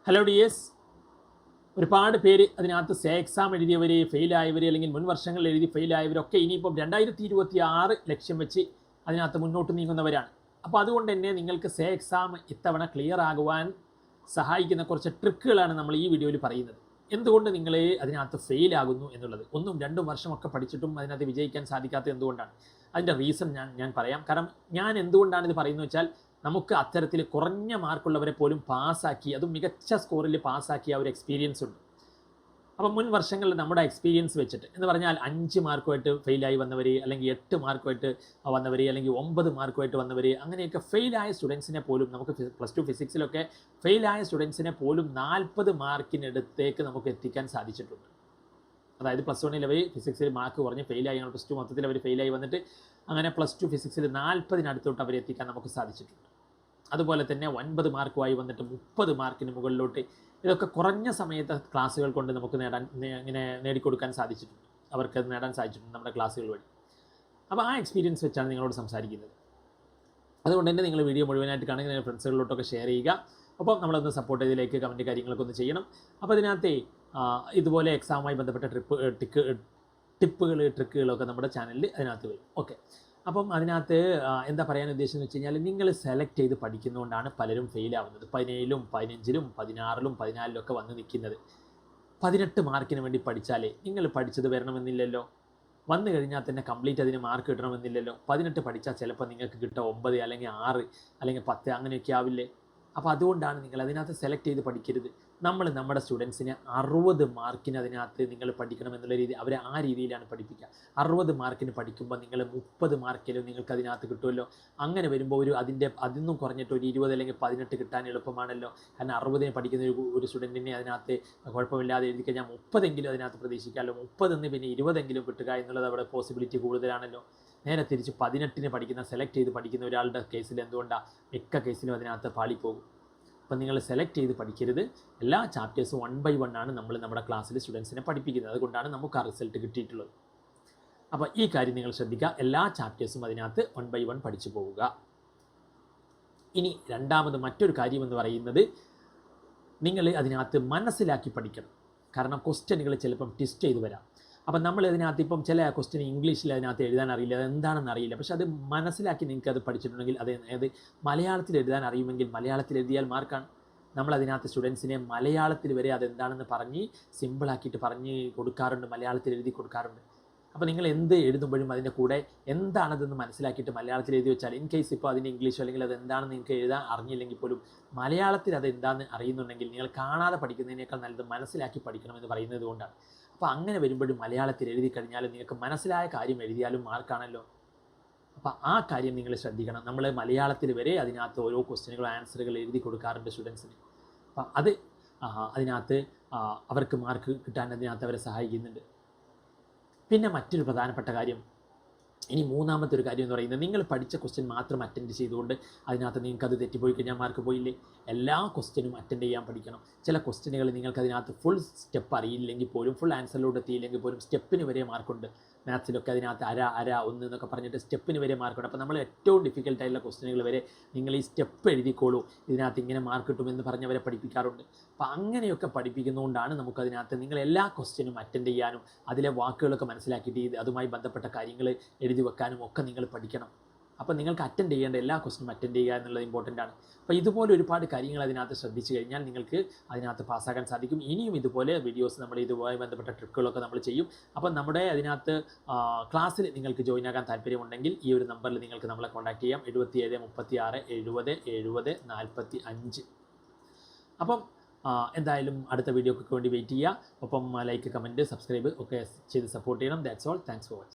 Hello dears, ഒരുപാട് പേര് അതിനകത്ത് എക്സാം എഴുതിയവർ, ഫെയിലായവർ, അല്ലെങ്കിൽ മുൻ വർഷങ്ങളിൽ എഴുതി ഫെയിലായവരൊക്കെ ഇനിയിപ്പം 2026 ലക്ഷ്യം വെച്ച് അതിനകത്ത് മുന്നോട്ട് നീങ്ങുന്നവരാണ്. അപ്പോൾ അതുകൊണ്ട് തന്നെ നിങ്ങൾക്ക് എക്സാം ഇത്തവണ ക്ലിയർ ആകുവാൻ സഹായിക്കുന്ന കുറച്ച് ട്രിക്കുകളാണ് നമ്മൾ ഈ വീഡിയോയിൽ പറയുന്നത്. എന്തുകൊണ്ട് നിങ്ങൾ അതിനകത്ത് ഫെയിലാകുന്നു എന്നുള്ളത്, 1-2 വർഷമൊക്കെ പഠിച്ചിട്ടും അതിനകത്ത് വിജയിക്കാൻ സാധിക്കാത്തത് എന്തുകൊണ്ടാണ്, അതിൻ്റെ റീസൺ ഞാൻ പറയാം. കാരണം ഞാൻ എന്തുകൊണ്ടാണ് ഇത് പറയുന്നത് വെച്ചാൽ, നമുക്ക് അത്തരത്തിൽ കുറഞ്ഞ മാർക്കുള്ളവരെ പോലും പാസ്സാക്കി, അതും മികച്ച സ്കോറിൽ പാസ്സാക്കിയ ഒരു എക്സ്പീരിയൻസ് ഉണ്ട്. അപ്പം മുൻ വർഷങ്ങളിൽ നമ്മുടെ എക്സ്പീരിയൻസ് വെച്ചിട്ട് എന്ന് പറഞ്ഞാൽ 5 മാർക്കുമായിട്ട് ഫെയിലായി വന്നവർ, അല്ലെങ്കിൽ 8 മാർക്കുമായിട്ട് വന്നവർ, അല്ലെങ്കിൽ 9 മാർക്കുമായിട്ട് വന്നവർ, അങ്ങനെയൊക്കെ ഫെയിലായ സ്റ്റുഡൻസിനെ പോലും നമുക്ക് +2 ഫിസിക്സിലൊക്കെ ഫെയിലായ സ്റ്റുഡൻസിനെ പോലും 40 മാർക്കിനടുത്തേക്ക് നമുക്ക് എത്തിക്കാൻ സാധിച്ചിട്ടുണ്ട്. അതായത് +1 അവർ ഫിസിക്സിൽ മാർക്ക് കുറഞ്ഞ് ഫെയിലായി, +2 മൊത്തത്തിൽ അവർ ഫെയിലായി വന്നിട്ട് അങ്ങനെ +2 ഫിസിക്സിൽ 40-നടുത്തോട്ട് അവരെ എത്തിക്കാൻ നമുക്ക് സാധിച്ചിട്ടുണ്ട്. അതുപോലെ തന്നെ 9 മാർക്കുമായി വന്നിട്ട് 30 മാർക്കിന് മുകളിലോട്ട്, ഇതൊക്കെ കുറഞ്ഞ സമയത്ത് ക്ലാസ്സുകൾ കൊണ്ട് നമുക്ക് നേടിക്കൊടുക്കാൻ സാധിച്ചിട്ടുണ്ട്. അവർക്ക് നേടാൻ സാധിച്ചിട്ടുണ്ട് നമ്മുടെ ക്ലാസ്സുകൾ വഴി. അപ്പോൾ ആ എക്സ്പീരിയൻസ് വെച്ചാണ് നിങ്ങളോട് സംസാരിക്കുന്നത്. അതുകൊണ്ട് തന്നെ നിങ്ങൾ വീഡിയോ മുഴുവനായിട്ട് കാണുക, ഫ്രണ്ട്സുകളിലോട്ടൊക്കെ ഷെയർ ചെയ്യുക. അപ്പോൾ നമ്മളൊന്ന് സപ്പോർട്ട് ചെയ്ത് കമൻറ്റ് കാര്യങ്ങളൊക്കെ ഒന്ന് ചെയ്യണം. അപ്പോൾ അതിനകത്ത് ഇതുപോലെ എക്സാമുമായി ബന്ധപ്പെട്ട ട്രിക്കുകളൊക്കെ നമ്മുടെ ചാനലിൽ അതിനകത്ത് വരും. ഓക്കെ, അപ്പം അതിനകത്ത് എന്താ പറയാൻ ഉദ്ദേശിച്ചെന്ന് വെച്ച് കഴിഞ്ഞാൽ, നിങ്ങൾ സെലക്ട് ചെയ്ത് പഠിക്കുന്നതുകൊണ്ടാണ് പലരും ഫെയിലാവുന്നത്. 17-ലും 15-ലും 16-ലും 14-ലൊക്കെ വന്ന് നിൽക്കുന്നത്. 18 മാർക്കിന് വേണ്ടി പഠിച്ചാലേ നിങ്ങൾ പഠിച്ചത് വരണമെന്നില്ലല്ലോ. വന്നു കഴിഞ്ഞാൽ തന്നെ കംപ്ലീറ്റ് അതിന് മാർക്ക് കിട്ടണമെന്നില്ലല്ലോ. 18 പഠിച്ചാൽ ചിലപ്പോൾ നിങ്ങൾക്ക് കിട്ടുക 9, അല്ലെങ്കിൽ 6, അല്ലെങ്കിൽ 10 അങ്ങനെയൊക്കെ ആവില്ലേ. അപ്പോൾ അതുകൊണ്ടാണ് നിങ്ങൾ അതിനകത്ത് സെലക്ട് ചെയ്ത് പഠിക്കരുത്. നമ്മുടെ സ്റ്റുഡൻസിനെ 60 മാർക്കിന് അതിനകത്ത് നിങ്ങൾ പഠിക്കണം എന്നുള്ള രീതി, അവരെ ആ രീതിയിലാണ് പഠിപ്പിക്കുക. 60 മാർക്കിന് പഠിക്കുമ്പോൾ നിങ്ങൾ 30 മാർക്കിലും നിങ്ങൾക്ക് അതിനകത്ത് കിട്ടുമല്ലോ. അങ്ങനെ വരുമ്പോൾ അതിന്നും കുറഞ്ഞിട്ട് ഒരു 20 അല്ലെങ്കിൽ 18 കിട്ടാൻ എളുപ്പമാണല്ലോ. കാരണം 60 പഠിക്കുന്ന ഒരു സ്റ്റുഡൻറ്റിനെ അതിനകത്ത് കുഴപ്പമില്ലാതെ എഴുതി കഴിഞ്ഞാൽ 30 അതിനകത്ത് പ്രതീക്ഷിക്കാമല്ലോ. 30 പിന്നെ 20 കിട്ടുക എന്നുള്ളത് അവിടെ പോസിബിലിറ്റി കൂടുതലാണല്ലോ. നേരെ തിരിച്ച് 18 പഠിക്കുന്ന, സെലക്ട് ചെയ്ത് പഠിക്കുന്ന ഒരാളുടെ കേസിൽ എന്തുകൊണ്ടാണ് മിക്ക കേസിലും അതിനകത്ത് പാളിപ്പോകും. അപ്പം നിങ്ങൾ സെലക്ട് ചെയ്ത് പഠിക്കരുത്. എല്ലാ ചാപ്റ്റേഴ്സും 1 by 1 ആണ് നമ്മൾ നമ്മുടെ ക്ലാസ്സിൽ സ്റ്റുഡൻസിനെ പഠിപ്പിക്കുന്നത്. അതുകൊണ്ടാണ് നമുക്ക് ആ റിസൾട്ട് കിട്ടിയിട്ടുള്ളത്. അപ്പോൾ ഈ കാര്യം നിങ്ങൾ ശ്രദ്ധിക്കുക. എല്ലാ ചാപ്റ്റേഴ്സും അതിനകത്ത് 1 by 1 പഠിച്ചു പോവുക. ഇനി രണ്ടാമത് മറ്റൊരു കാര്യം എന്ന് പറയുന്നത്, നിങ്ങൾ അതിനകത്ത് മനസ്സിലാക്കി പഠിക്കണം. കാരണം ക്വസ്റ്റ്യനുകൾ ചിലപ്പം ട്വിസ്റ്റ് ചെയ്ത് വരാം. അപ്പം നമ്മൾ ഇതിനകത്ത് ഇപ്പം ചില ക്വസ്റ്റ്യൻ ഇംഗ്ലീഷിൽ അതിനകത്ത് എഴുതാൻ അറിയില്ല, അതെന്താണെന്ന് അറിയില്ല. പക്ഷെ അത് മനസ്സിലാക്കി നിങ്ങൾക്ക് അത് പഠിച്ചിട്ടുണ്ടെങ്കിൽ, അത് മലയാളത്തിൽ എഴുതാൻ അറിയുമെങ്കിൽ മലയാളത്തിൽ എഴുതിയാൽ മാർക്കാണ്. നമ്മളതിനകത്ത് സ്റ്റുഡൻസിനെ മലയാളത്തിൽ വരെ അതെന്താണെന്ന് പറഞ്ഞ് സിമ്പിളാക്കിയിട്ട് പറഞ്ഞ് കൊടുക്കാറുണ്ട്, മലയാളത്തിൽ എഴുതി കൊടുക്കാറുണ്ട്. അപ്പോൾ നിങ്ങൾ എന്ത് എഴുതുമ്പോഴും അതിൻ്റെ കൂടെ എന്താണതെന്ന് മനസ്സിലാക്കിയിട്ട് മലയാളത്തിൽ എഴുതി വെച്ചാൽ, ഇൻ കേസ് ഇപ്പോൾ അതിൻ്റെ ഇംഗ്ലീഷോ അല്ലെങ്കിൽ അത് എന്താണെന്ന് നിങ്ങൾക്ക് എഴുതാൻ അറിഞ്ഞില്ലെങ്കിൽ പോലും മലയാളത്തിൽ അത് എന്താണെന്ന് അറിയുന്നുണ്ടെങ്കിൽ, നിങ്ങൾ കാണാതെ പഠിക്കുന്നതിനേക്കാൾ നല്ലത് മനസ്സിലാക്കി പഠിക്കണമെന്ന് പറയുന്നത് കൊണ്ടാണ്. അപ്പോൾ അങ്ങനെ വരുമ്പോഴും മലയാളത്തിൽ എഴുതി കഴിഞ്ഞാൽ നിങ്ങൾക്ക് മനസ്സിലായ കാര്യം എഴുതിയാലും മാർക്കാണല്ലോ. അപ്പോൾ ആ കാര്യം നിങ്ങൾ ശ്രദ്ധിക്കണം. നമ്മൾ മലയാളത്തിൽ വരെ അതിനകത്ത് ഓരോ ക്വസ്റ്റ്യനുകളും ആൻസറുകൾ എഴുതി കൊടുക്കാറുണ്ട് സ്റ്റുഡൻസിന്. അപ്പം അത് അതിനകത്ത് അവർക്ക് മാർക്ക് കിട്ടാൻ അതിനകത്ത് അവരെ സഹായിക്കുന്നുണ്ട്. പിന്നെ മറ്റൊരു പ്രധാനപ്പെട്ട കാര്യം, ഇനി മൂന്നാമത്തെ ഒരു കാര്യം എന്ന് പറയുന്നത്, നിങ്ങൾ പഠിച്ച ക്വസ്റ്റ്യൻ മാത്രം അറ്റൻഡ് ചെയ്തുകൊണ്ട് അതിനകത്ത് നിങ്ങൾക്കത് തെറ്റിപ്പോയി കഴിഞ്ഞാൽ മാർക്ക് പോയില്ലേ. എല്ലാ ക്വസ്റ്റ്യനും അറ്റൻഡ് ചെയ്യാൻ പഠിക്കണം. ചില ക്വസ്റ്റ്യനുകൾ നിങ്ങൾക്ക് അതിനകത്ത് ഫുൾ സ്റ്റെപ്പ് അറിയില്ലെങ്കിൽ പോലും, ഫുൾ ആൻസറിലോട്ട് എത്തിയില്ലെങ്കിൽ പോലും സ്റ്റെപ്പിന് വരെ മാർക്കുണ്ട്. മാത്സിലൊക്കെ അതിനകത്ത് 1 എന്നൊക്കെ പറഞ്ഞിട്ട് സ്റ്റെപ്പിന് വരെ മാർക്കുണ്ട്. അപ്പോൾ നമ്മൾ ഏറ്റവും ഡിഫിക്കൽട്ടായിട്ടുള്ള ക്വസ്റ്റ്യനുകൾ വരെ നിങ്ങൾ ഈ സ്റ്റെപ്പ് എഴുതിക്കോളൂ, ഇതിനകത്ത് ഇങ്ങനെ മാർക്ക് കിട്ടുമെന്ന് പറഞ്ഞവരെ പഠിപ്പിക്കാറുണ്ട്. അപ്പോൾ അങ്ങനെയൊക്കെ പഠിപ്പിക്കുന്നതുകൊണ്ടാണ് നമുക്കതിനകത്ത് നിങ്ങൾ എല്ലാ ക്വസ്റ്റ്യനും അറ്റൻഡ് ചെയ്യാനും അതിലെ വാക്കുകളൊക്കെ മനസ്സിലാക്കിയിട്ട് അതുമായി ബന്ധപ്പെട്ട കാര്യങ്ങൾ എഴുതി വെക്കാനും ഒക്കെ നിങ്ങൾ പഠിക്കണം. അപ്പോൾ നിങ്ങൾക്ക് അറ്റൻഡ് ചെയ്യേണ്ട എല്ലാ ക്വസ്റ്റ്യനും അറ്റൻഡ് ചെയ്യുക എന്നുള്ളത് ഇമ്പോർട്ടൻ്റ് ആണ്. അപ്പോൾ ഇതുപോലെ ഒരുപാട് കാര്യങ്ങൾ അതിനകത്ത് ശ്രദ്ധിച്ചു കഴിഞ്ഞാൽ നിങ്ങൾക്ക് അതിനകത്ത് പാസ്സാക്കാൻ സാധിക്കും. ഇനിയും ഇതുപോലെ വീഡിയോസ് നമ്മൾ ഇതുമായി ബന്ധപ്പെട്ട ട്രിക്കുകളൊക്കെ നമ്മൾ ചെയ്യും. അപ്പം നമ്മുടെ അതിനകത്ത് ക്ലാസ്സിൽ നിങ്ങൾക്ക് ജോയിൻ ആകാൻ താല്പര്യമുണ്ടെങ്കിൽ ഈ ഒരു നമ്പറിൽ നിങ്ങൾക്ക് നമ്മളെ കോൺടാക്ട് ചെയ്യാം, 77 36 70 70 45. അപ്പം എന്തായാലും അടുത്ത വീഡിയോക്ക് വേണ്ടി വെയിറ്റ് ചെയ്യുക. ഒപ്പം ലൈക്ക്, കമൻറ്റ്, സബ്സ്ക്രൈബ് ഒക്കെ ചെയ്ത് സപ്പോർട്ട് ചെയ്യണം. That's all. Thanks for watching.